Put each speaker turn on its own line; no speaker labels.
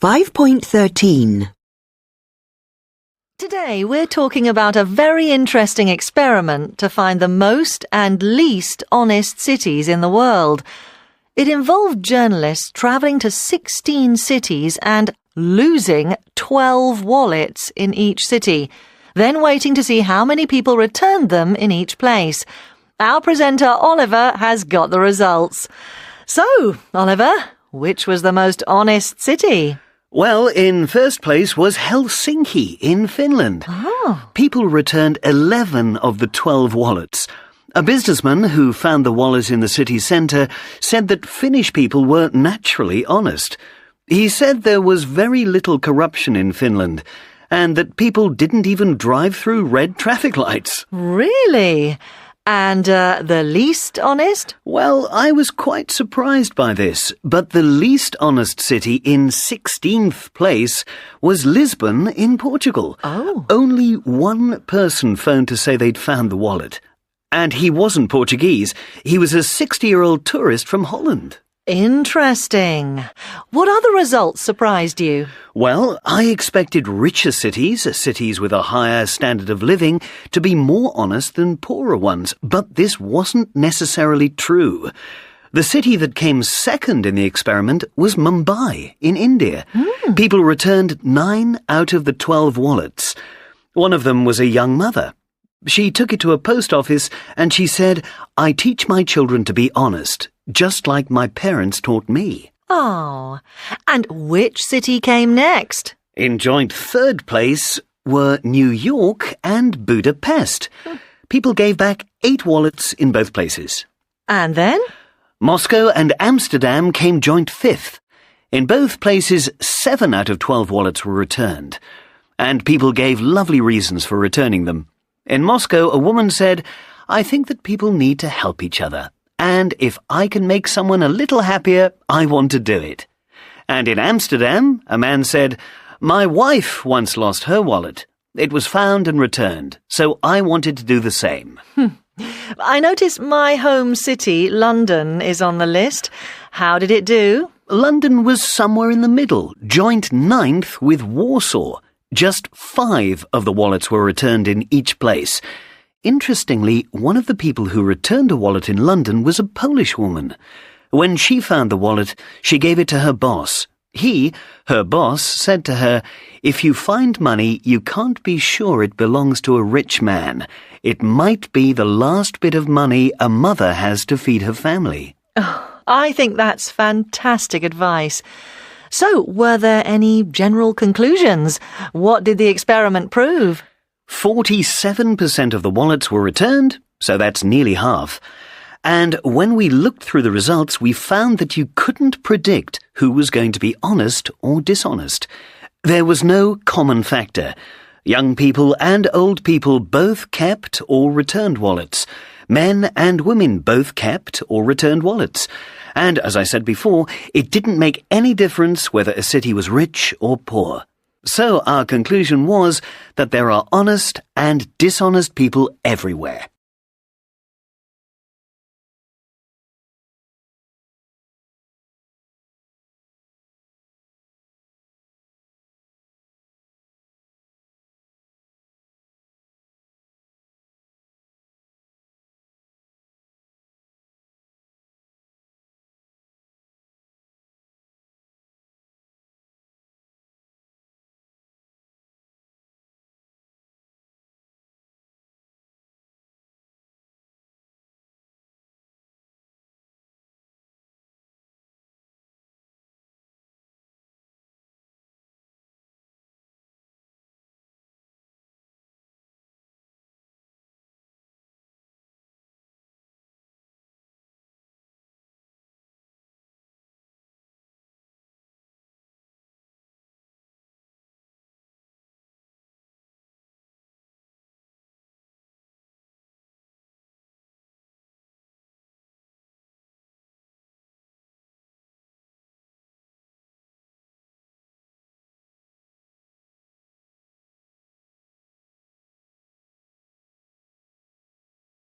5.13.
Today we're talking about a very interesting experiment to find the most and least honest cities in the world. It involved journalists travelling to 16 cities and losing 12 wallets in each city, then waiting to see how many people returned them in each place. Our presenter, Oliver, has got the results. So, Oliver, which was the most honest city?
Well, in first place was Helsinki in Finland.
Oh.
People returned 11 of the 12 wallets. A businessman who found the wallet in the city centre said that Finnish people were naturally honest. He said there was very little corruption in Finland and that people didn't even drive through red traffic lights.
Really? And the least honest?
Well, I was quite surprised by this, but the least honest city in 16th place was Lisbon in Portugal.
Oh.
Only one person phoned to say they'd found the wallet. And he wasn't Portuguese. He was a 60-year-old tourist from Holland.
Interesting. What other results surprised you?
Well, I expected richer cities with a higher standard of living, to be more honest than poorer ones, but this wasn't necessarily true. The city that came second in the experiment was Mumbai in India. People returned 9 out of the 12 wallets. One of them was a young mother. She took it to a post office and she said, "I teach my children to be honest, just like my parents taught me."
Oh, and which city came next?
In joint third place were New York and Budapest. People gave back 8 wallets in both places.
And then?
Moscow and Amsterdam came joint 5th. In both places, 7 out of 12 wallets were returned. And people gave lovely reasons for returning them. In Moscow, a woman said, "I think that people need to help each other. And if I can make someone a little happier, I want to do it." And in Amsterdam, a man said, "My wife once lost her wallet. It was found and returned, so I wanted to do the same."
I notice my home city, London, is on the list. How did it do?
London was somewhere in the middle, joint 9th with Warsaw. Just 5 of the wallets were returned in each place. Interestingly, one of the people who returned a wallet in London was a Polish woman. When she found the wallet, she gave it to her boss. Her boss, said to her, "If you find money, you can't be sure it belongs to a rich man. It might be the last bit of money a mother has to feed her family."
Oh, I think that's fantastic advice. So, were there any general conclusions? What did the experiment prove?
47% of the wallets were returned, so that's nearly half. And when we looked through the results, we found that you couldn't predict who was going to be honest or dishonest. There was no common factor. Young people and old people both kept or returned wallets. Men and women both kept or returned wallets. And, as I said before, it didn't make any difference whether a city was rich or poor. So our conclusion was that there are honest and dishonest people everywhere.